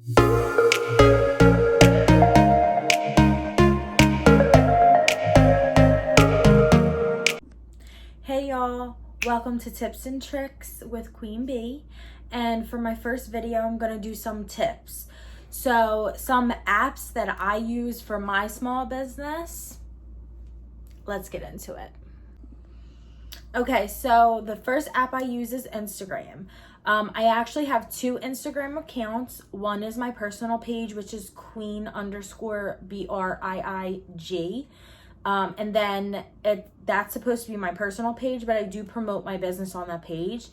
Hey y'all, welcome to Tips and Tricks with Queen Bee. And for my first video, I'm gonna do some tips. So some apps that I use for my small business. Let's get into it. Okay, so the first app I use is Instagram. I actually have two Instagram accounts. One is my personal page, which is queen_BRIIG. And then that's supposed to be my personal page, but I do promote my business on that page.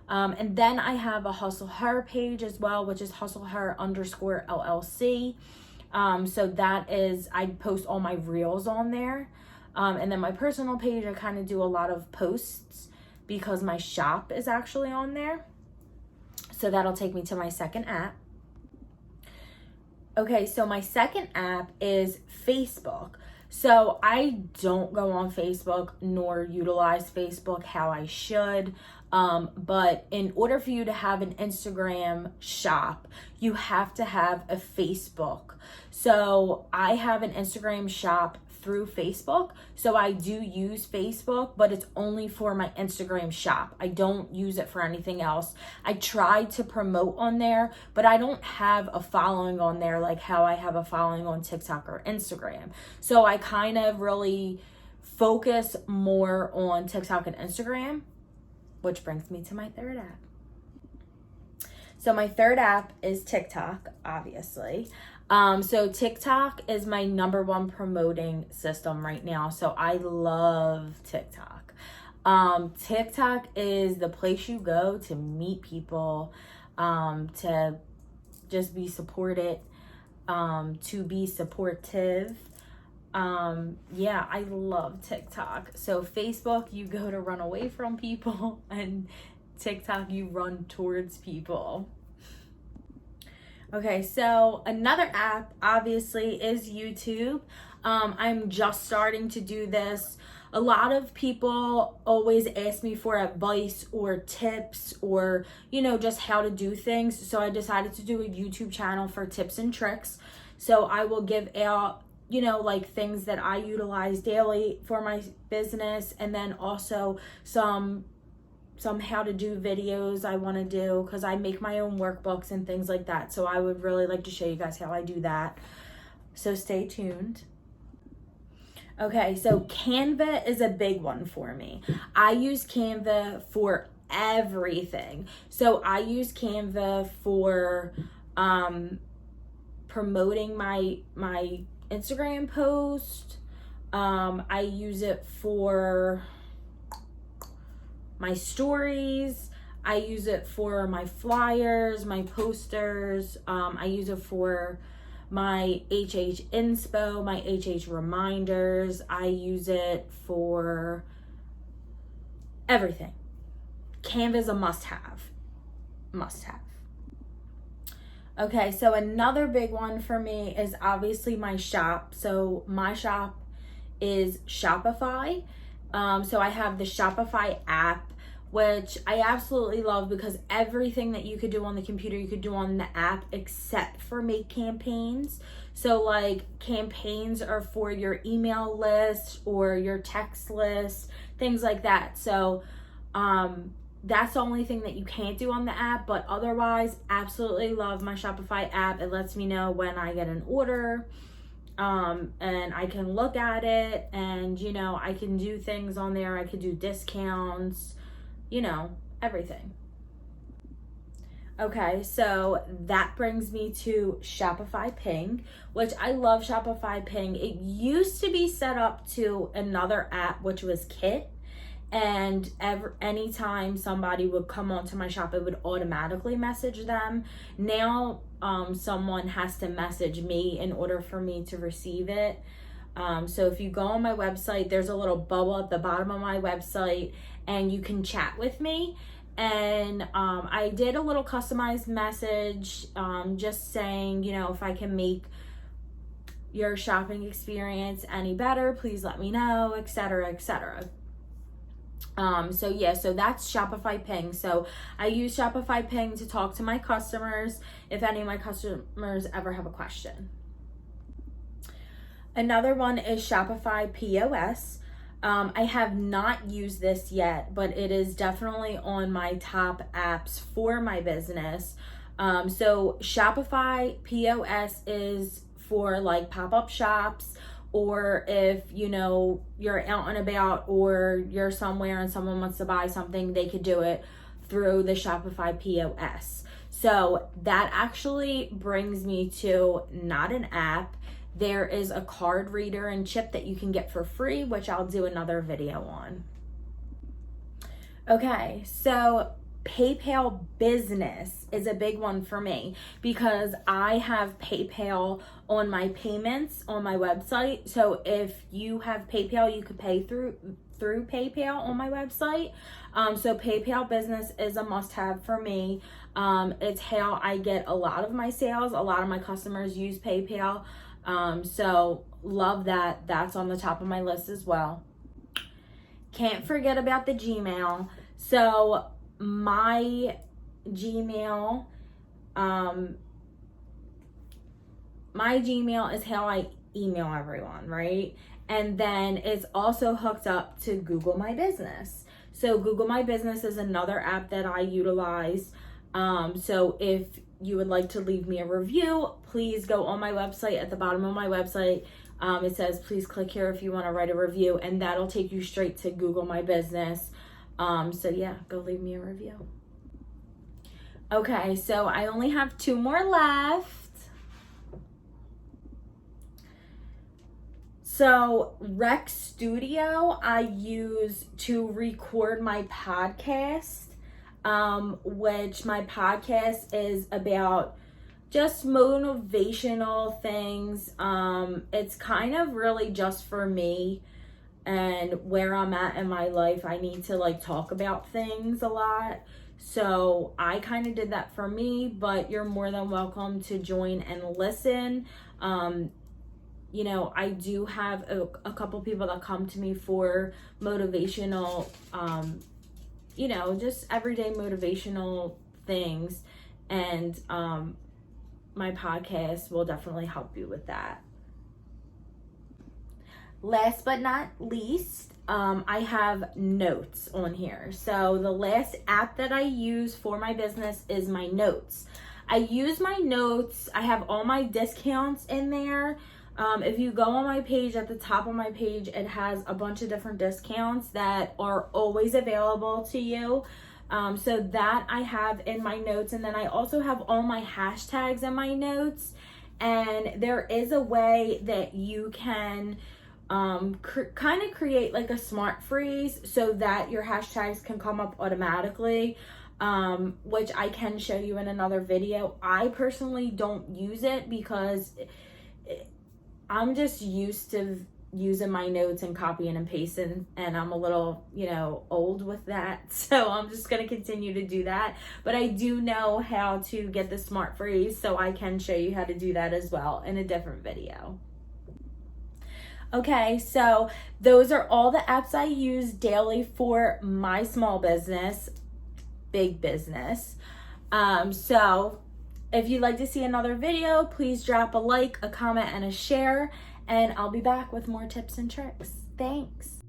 And then I have a Hustle Her page as well, which is hustleher_LLC. So that is, I post all my reels on there. And then my personal page, I kind of do a lot of posts because my shop is actually on there. So that'll take me to my second app. Okay, so my second app is Facebook. So I don't go on Facebook nor utilize Facebook how I should. But in order for you to have an Instagram shop, you have to have a Facebook. So I have an Instagram shop through Facebook. So I do use Facebook, but it's only for my Instagram shop. I don't use it for anything else. I try to promote on there, but I don't have a following on there like how I have a following on TikTok or Instagram. So I kind of really focus more on TikTok and Instagram, which brings me to my third app. So my third app is TikTok, obviously. So TikTok is my number one promoting system right now. So I love TikTok. TikTok is the place you go to meet people, to just be supported, to be supportive. Yeah, I love TikTok. So Facebook, you go to run away from people, and TikTok, you run towards people. Okay, so another app obviously is YouTube. I'm just starting to do this. A lot of people always ask me for advice or tips or, just how to do things. So I decided to do a YouTube channel for tips and tricks. So I will give out, like things that I utilize daily for my business, and then also some how to do videos I want to do, because I make my own workbooks and things like that. So I would really like to show you guys how I do that. So stay tuned. Okay, so Canva is a big one for me. I use Canva for everything. So I use Canva for promoting my Instagram post. I use it for my stories. I use it for my flyers, my posters. I use it for my HH inspo, my HH reminders. I use it for everything. Canva is a must-have. Okay, so another big one for me is obviously my shop. So my shop is Shopify. So I have the Shopify app, which I absolutely love because everything that you could do on the computer, you could do on the app except for make campaigns. So like campaigns are for your email list or your text list, things like that. So that's the only thing that you can't do on the app, but otherwise absolutely love my Shopify app. It lets me know when I get an order. And I can look at it, and I can do things on there. I could do discounts, everything. Okay, so that brings me to Shopify Ping, which I love Shopify Ping. It used to be set up to another app, which was Kit. And anytime somebody would come onto my shop, it would automatically message them. Now someone has to message me in order for me to receive it. So if you go on my website, there's a little bubble at the bottom of my website, and you can chat with me. And I did a little customized message, just saying, if I can make your shopping experience any better, please let me know, etc., etc. So yeah, so that's Shopify Ping. So I use Shopify Ping to talk to my customers if any of my customers ever have a question. Another one is Shopify POS. I have not used this yet, but it is definitely on my top apps for my business. So Shopify POS is for like pop-up shops, or if you're out and about or you're somewhere and someone wants to buy something, they could do it through the Shopify POS. So that actually brings me to not an app. There is a card reader and chip that you can get for free, which I'll do another video on. Okay, so PayPal Business is a big one for me because I have PayPal on my payments on my website. So if you have PayPal, you could pay through PayPal on my website. So PayPal Business is a must-have for me. It's how I get a lot of my sales. A lot of my customers use PayPal. So love that. That's on the top of my list as well. Can't forget about the Gmail. So my Gmail is how I email everyone, right? And then it's also hooked up to Google My Business. So Google My Business is another app that I utilize. So if you would like to leave me a review, please go on my website. At the bottom of my website, it says, please click here if you want to write a review, and that'll take you straight to Google My Business. So yeah, go leave me a review. Okay, so I only have 2 more left. So Rec Studio I use to record my podcast, which my podcast is about just motivational things. It's kind of really just for me and where I'm at in my life. I need to like talk about things a lot. So I kind of did that for me, but you're more than welcome to join and listen. I do have a couple people that come to me for motivational, just everyday motivational things. And my podcast will definitely help you with that. Last but not least, I have notes on here. So the last app that I use for my business is my notes. I use my notes. I have all my discounts in there. If you go on my page, at the top of my page, it has a bunch of different discounts that are always available to you. So that I have in my notes. And then I also have all my hashtags in my notes. And there is a way that you can kind of create like a smart freeze so that your hashtags can come up automatically, which I can show you in another video. I personally don't use it because I'm just used to using my notes and copying and pasting, and I'm a little, old with that. So I'm just going to continue to do that. But I do know how to get the smart freeze, so I can show you how to do that as well in a different video. Okay, so those are all the apps I use daily for my small business, big business. So if you'd like to see another video, please drop a like, a comment, and a share, and I'll be back with more tips and tricks. Thanks.